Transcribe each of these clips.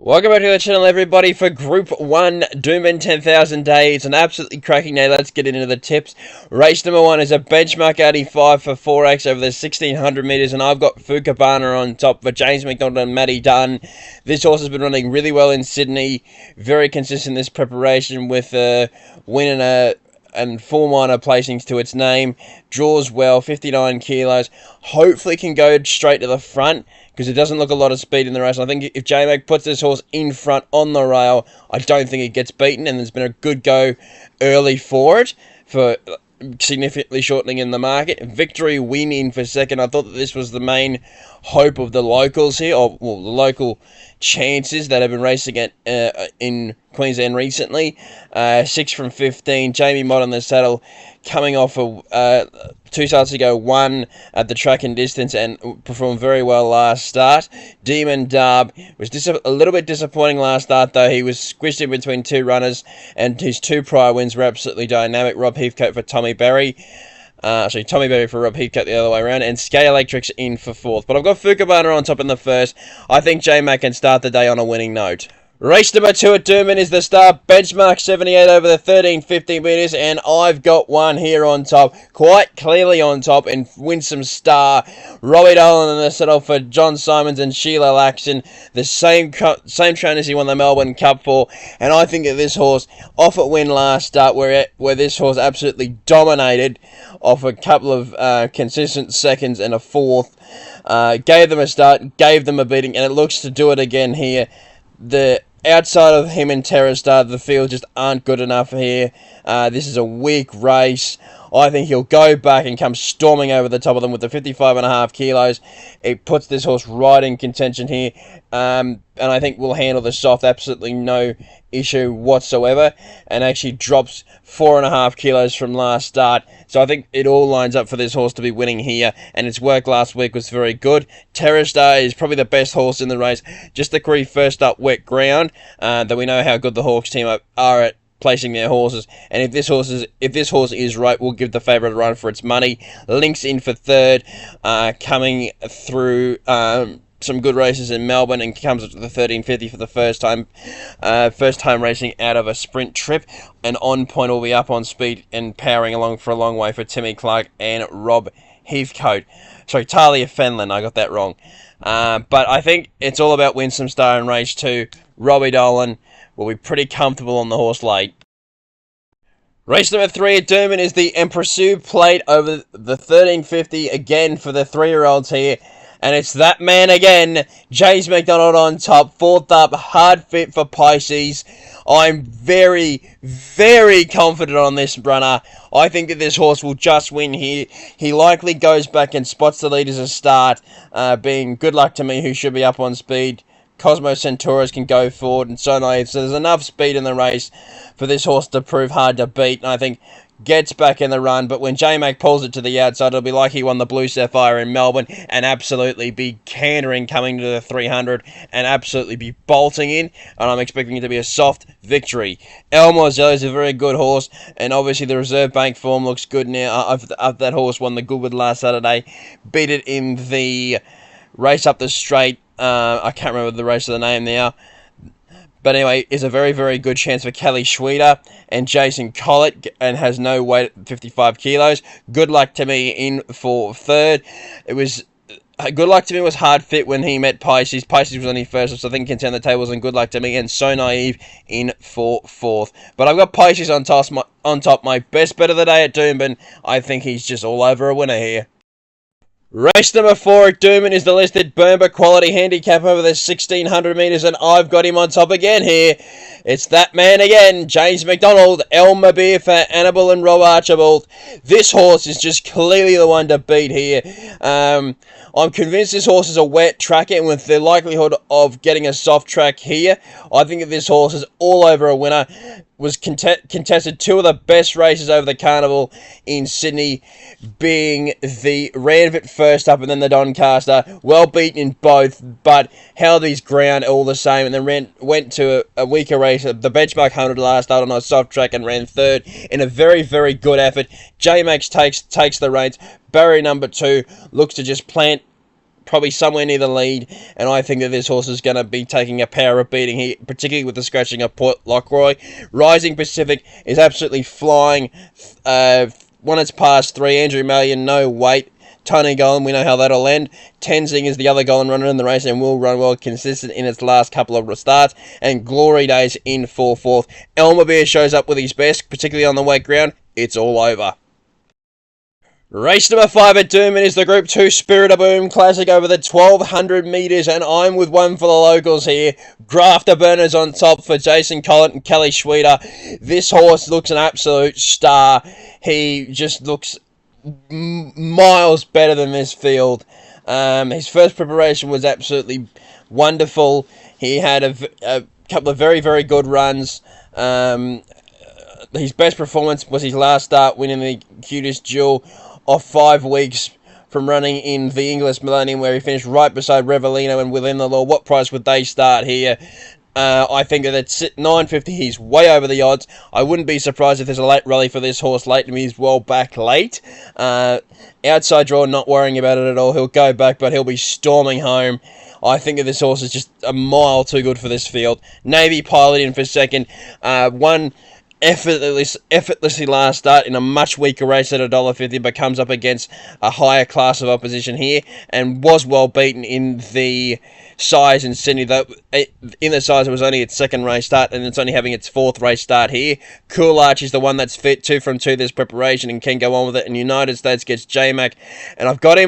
Welcome back to the channel, everybody, for Group 1 Doomben 10,000 Day. It's an absolutely cracking day. Let's get into the tips. Race number 1 is a benchmark 85 for 4X over the 1600 metres, and I've got Fukabana on top for James McDonald and Matty Dunn. This horse has been running really well in Sydney. Very consistent in this preparation with winning and 4 minor placings to its name. Draws well, 59 kilos. Hopefully can go straight to the front, because it doesn't look a lot of speed in the race. I think if J-Mac puts this horse in front on the rail, I don't think it gets beaten, and there's been a good go early for it, for significantly shortening in the market. Victory win in for second. I thought that this was the main hope of the locals here, or well, the local chances that have been racing at in Queensland recently. 6 from 15. Jamie Mott on the saddle, coming off 2 starts ago, 1 at the track and distance, and performed very well last start. Demon Darb was a little bit disappointing last start, though. He was squished in between 2 runners, and his 2 prior wins were absolutely dynamic. Rob Heathcote for Tommy Berry. Tommy Berry for Rob Heathcote the other way around, and Scale Electrics in for 4th. But I've got Fukabana on top in the first. I think J-Mac can start the day on a winning note. Race number 2 at Doomben is the start, benchmark 78 over the 1350 metres, and I've got one here on top, quite clearly on top, and Winsome Star. Robbie Dolan in the saddle for John Simons and Sheila Laxon, the same trainers he won the Melbourne Cup for, and I think that this horse, off at win last start, where this horse absolutely dominated, off a couple of consistent seconds and a 4th, gave them a start, gave them a beating, and it looks to do it again here. The outside of him and Terrastar, the field just aren't good enough here. This is a weak race. I think he'll go back and come storming over the top of them with the 55.5 kilos. It puts this horse right in contention here. And I think will handle the soft, absolutely no issue whatsoever. And actually drops 4.5 kilos from last start. So I think it all lines up for this horse to be winning here. And its work last week was very good. Terrastar is probably the best horse in the race. Just the very first up wet ground. That we know how good the Hawks team are at placing their horses, and if this horse is right, we'll give the favourite a run for its money. Links in for 3rd, coming through some good races in Melbourne, and comes up to the 1350 for the first time racing out of a sprint trip. And on point will be up on speed and powering along for a long way for Timmy Clark and Rob Heathcote. Sorry, Talia Fenlon, I got that wrong. But I think it's all about Winsome Star in race 2. Robbie Dolan will be pretty comfortable on the horse late. Race number 3 at Doomben is the Empressou Plate over the 1350, again for the 3-year-olds here. And it's that man again, James McDonald on top, 4th up, hard fit for Pisces. I'm very, very confident on this runner. I think that this horse will just win here. He likely goes back and spots the lead as a start, being Good Luck to Me, who should be up on speed. Cosmo Centaurus can go forward, and So Naive. So there's enough speed in the race for this horse to prove hard to beat. And I think gets back in the run, but when J-Mac pulls it to the outside, it'll be like he won the Blue Sapphire in Melbourne, and absolutely be cantering coming to the 300, and absolutely be bolting in, and I'm expecting it to be a soft victory. El Morzello is a very good horse, and obviously the reserve bank form looks good now. After that horse won the Goodwood last Saturday, beat it in the race up the straight. I can't remember the race of the name now. But anyway, is a very, very good chance for Kelly Schweida and Jason Collett, and has no weight at 55 kilos. Good Luck to Me in for 3rd. It was Good Luck to Me was hard fit when he met Pisces. Pisces was only first, so I think can turn the tables, and Good Luck to Me and So Naive in for 4th. But I've got Pisces on top, my best bet of the day at Doomben. I think he's just all over a winner here. Race number 4 at Doomben is the listed Burma Quality Handicap over the 1600 metres, and I've got him on top again here. It's that man again, James McDonald, Elmer Beer for Annabelle and Rob Archibald. This horse is just clearly the one to beat here. I'm convinced this horse is a wet tracker, and with the likelihood of getting a soft track here, I think that this horse is all over a winner. Was contested 2 of the best races over the carnival in Sydney, being the Ranvit first up and then the Doncaster. Well beaten in both, but held his ground all the same, and then went to a weaker race, the benchmark 100 last start on a soft track, and ran 3rd in a very, very good effort. J-Max takes the reins. Barrier number 2 looks to just plant probably somewhere near the lead, and I think that this horse is going to be taking a power of beating here, particularly with the scratching of Port Lockroy. Rising Pacific is absolutely flying. When it's past 3, Andrew Mallion, no weight. Tony Gollan, we know how that'll end. Tenzing is the other Gollan runner in the race and will run well, consistent in its last couple of starts. And Glory Days in 4/4. Elmer shows up with his best, particularly on the weight ground. It's all over. Race number 5 at Doomben is the Group 2 Spirit of Boom Classic over the 1200 metres, and I'm with one for the locals here. Grafter Burners on top for Jason Collett and Kelly Schweeder. This horse looks an absolute star. He just looks miles better than this field. His first preparation was absolutely wonderful. He had a couple of very, very good runs. His best performance was his last start, winning the Cutest Jewel off 5 weeks from running in the English Millennium, where he finished right beside Revelino and Within the Law. What price would they start here? I think that at $9.50 he's way over the odds. I wouldn't be surprised if there's a late rally for this horse late, and he's well back late. Outside draw, not worrying about it at all. He'll go back, but he'll be storming home. I think that this horse is just a mile too good for this field. Navy Pilot in for second. One effortlessly last start in a much weaker race at $1.50, but comes up against a higher class of opposition here, and was well beaten in the size in Sydney. Though in the size, it was only its second race start, and it's only having its 4th race start here. Cool Arch is the one that's fit 2 from 2 this preparation and can go on with it. And United States gets J-Mac, and I've had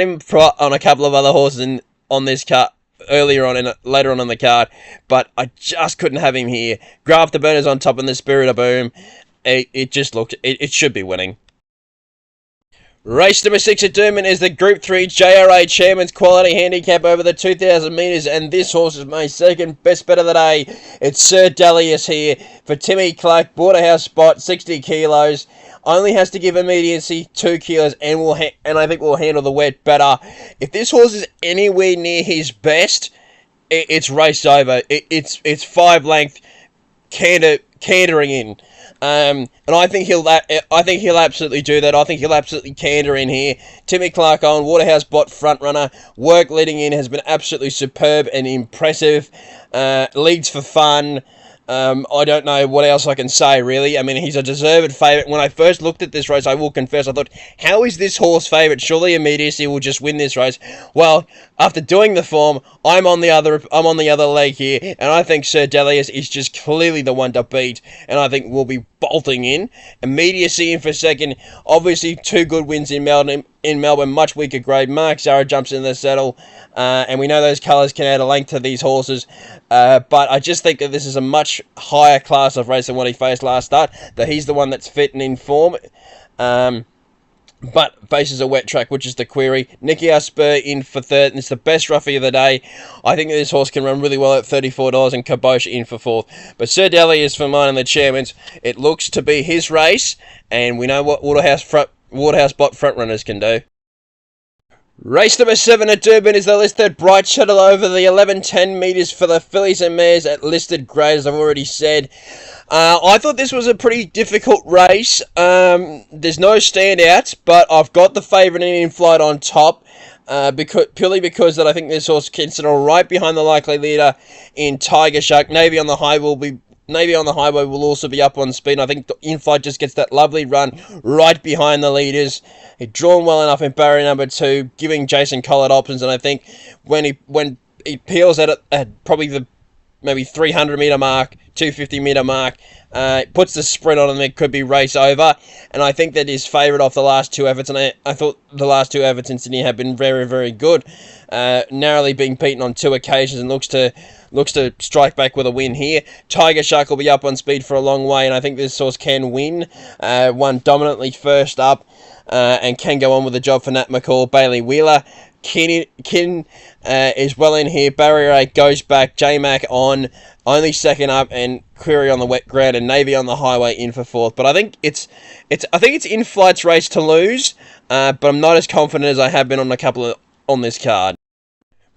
him on a couple of other horses on this card later on in the card, but I just couldn't have him here. Grafter Burners on top in the Spirit of Boom. It just looked, it should be winning. Race number 6 at Doomben is the Group 3 JRA Chairman's Quality Handicap over the 2,000 metres, and this horse is my second best bet of the day. It's Sir Delius here for Timmy Clark, Waterhouse Spot, 60 kilos. Only has to give immediacy 2 kilos, and I think will handle the wet better. If this horse is anywhere near his best, it's race over. It's 5 length cantering in. And I think he'll absolutely do that. I think he'll absolutely canter in here. Timmy Clark on Waterhouse Bot front runner. Work leading in has been absolutely superb and impressive. Leads for fun. I don't know what else I can say, really. I mean, he's a deserved favourite. When I first looked at this race, I will confess, I thought, how is this horse favourite? Surely immediacy will just win this race. Well, after doing the form, I'm on the other leg here, and I think Sir Delius is just clearly the one to beat, and I think we'll be bolting in. Immediacy in for second. Obviously, 2 good wins in Melbourne, much weaker grade. Mark Zara jumps in the saddle, and we know those colours can add a length to these horses, but I just think that this is a much higher class of race than what he faced last start, that he's the one that's fit and in form, but faces a wet track, which is the query. Nicky Spur in for third, and it's the best roughie of the day. I think that this horse can run really well at $34, and Kabosh in for 4th. But Sir Daly is for mine and the Chairman's. It looks to be his race, and we know what Waterhouse Bot front runners can do. Race number 7 at Doomben is the listed Bright Shuttle over the 1110 metres for the fillies and mares at listed grade, as I've already said. I thought this was a pretty difficult race. There's no standouts, but I've got the favourite in flight on top. Purely because that I think this horse can sit right behind the likely leader in Tiger Shark. Navy on the highway will also be up on speed. I think the in-flight just gets that lovely run right behind the leaders. He's drawn well enough in barrier number 2, giving Jason Collett options, and I think when he peels at probably the maybe 300 metre mark, 250 metre mark, puts the sprint on, and it could be race over. And I think that his favourite off the last 2 efforts, and I thought the last 2 efforts in Sydney have been very, very good. Narrowly being beaten on 2 occasions, and looks to strike back with a win here. Tiger Shark will be up on speed for a long way, and I think this horse can win. Won dominantly first up, and can go on with the job for Nat McCall. Bailey Wheeler. Kin is well in here. Barrier 8 goes back. J-Mac on, only second up, and Query on the wet ground, and Navy on the highway in for 4th. But I think it's in flight's race to lose. But I'm not as confident as I have been on a couple on this card.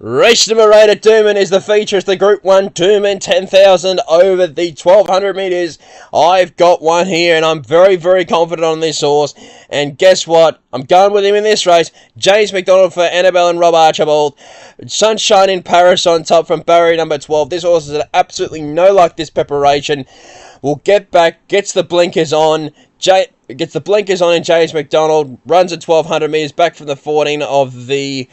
Race number 8 at Doomben is the feature. It's the Group 1 Doomben 10,000 over the 1,200 metres. I've got one here, and I'm very, very confident on this horse. And guess what? I'm going with him in this race. James McDonald for Annabelle and Rob Archibald. Sunshine in Paris on top from barrier number 12. This horse is absolutely no luck this preparation. Will get back, gets the blinkers on. Gets the blinkers on in James McDonald. Runs at 1,200 metres back from the 14 of the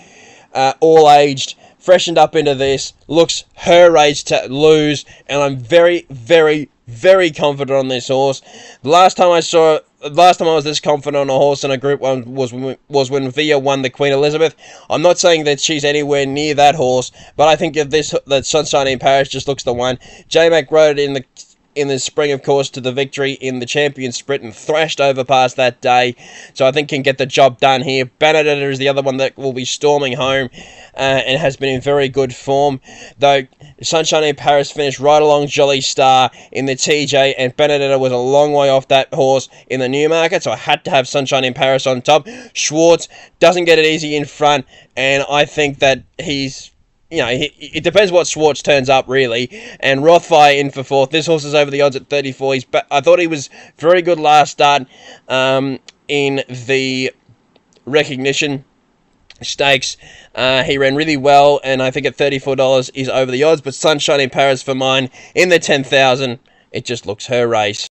all-aged, freshened up into this, looks her race to lose, and I'm very, very, very confident on this horse. The last time I was this confident on a horse in a Group 1 was when Via won the Queen Elizabeth. I'm not saying that she's anywhere near that horse, but I think that Sunshine in Paris just looks the one. J-Mac rode it in the spring, of course, to the victory in the champion sprint and thrashed over past that day. So I think can get the job done here. Benedetta is the other one that will be storming home and has been in very good form. Though Sunshine in Paris finished right along Jolly Star in the TJ, and Benedetta was a long way off that horse in the Newmarket, so I had to have Sunshine in Paris on top. Schwartz doesn't get it easy in front, and I think that he's... it depends what Schwartz turns up, really. And Rothfire in for 4th. This horse is over the odds at 34. I thought he was very good last start in the Recognition Stakes. He ran really well, and I think at $34 is over the odds. But Sunshine in Paris for mine in the 10,000. It just looks her race.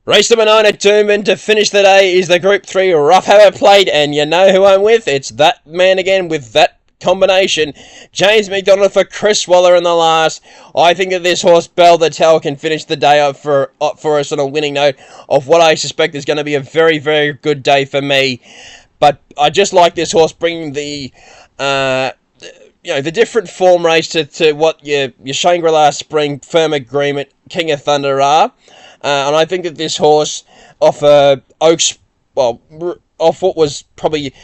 Race number 9 at Doomben to finish the day is the Group 3 Rough Habit Plate. And you know who I'm with? It's that man again with that combination. James McDonald for Chris Waller in the last. I think that this horse, Bell the Tell, can finish the day up for us on a winning note of what I suspect is going to be a very, very good day for me. But I just like this horse bringing the the different form race to what your Shangri-La Spring, Firm Agreement, King of Thunder are. And I think that this horse off Oaks, off what was probably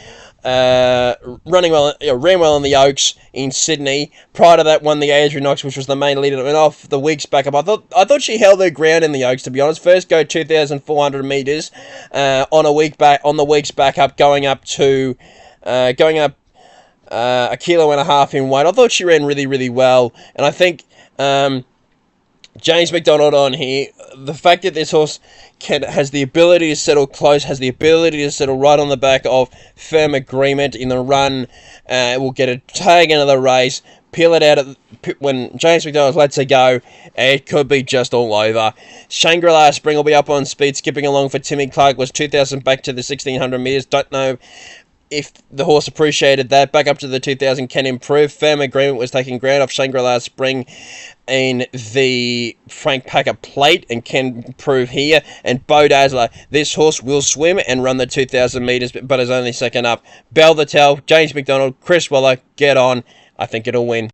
running well, ran well in the Oaks in Sydney. Prior to that, won the Adrian Knox, which was the main leader. And off the week's back up, I thought she held her ground in the Oaks, to be honest. First go 2,400 metres on the week's back up, going up a kilo and a half in weight. I thought she ran really, really well, and I think James McDonald on here, the fact that this horse has the ability to settle close, has the ability to settle right on the back of Firm Agreement in the run, will get a tag into the race, peel it out when James McDonald lets her go, it could be just all over. Shangri-La Spring will be up on speed, skipping along for Timmy Clark, was 2,000 back to the 1,600 metres, don't know if the horse appreciated that. Back up to the 2,000 can improve. Firm Agreement was taking ground off Shangri-La Spring in the Frank Packer Plate and can improve here. And Beau Dazzler, this horse will swim and run the 2,000 metres, but is only second up. Bell the Tell, James McDonald, Chris Waller, get on. I think it'll win.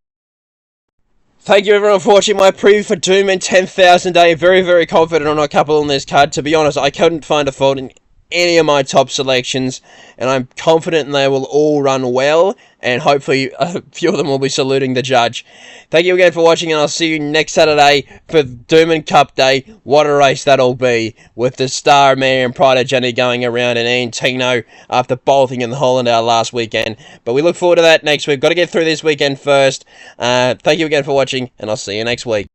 Thank you everyone for watching my preview for Doomben 10,000 day. Very, very confident on a couple on this card. To be honest, I couldn't find a fault in any of my top selections, and I'm confident they will all run well, and hopefully a few of them will be saluting the judge. Thank you again for watching, and I'll see you next Saturday for Doomben Cup Day. What a race that'll be, with the Star Mare and Pride of Jenny going around and Ian Tino after bolting in the Hollandale last weekend. But we look forward to that next week. Got to get through this weekend first. Thank you again for watching, and I'll see you next week.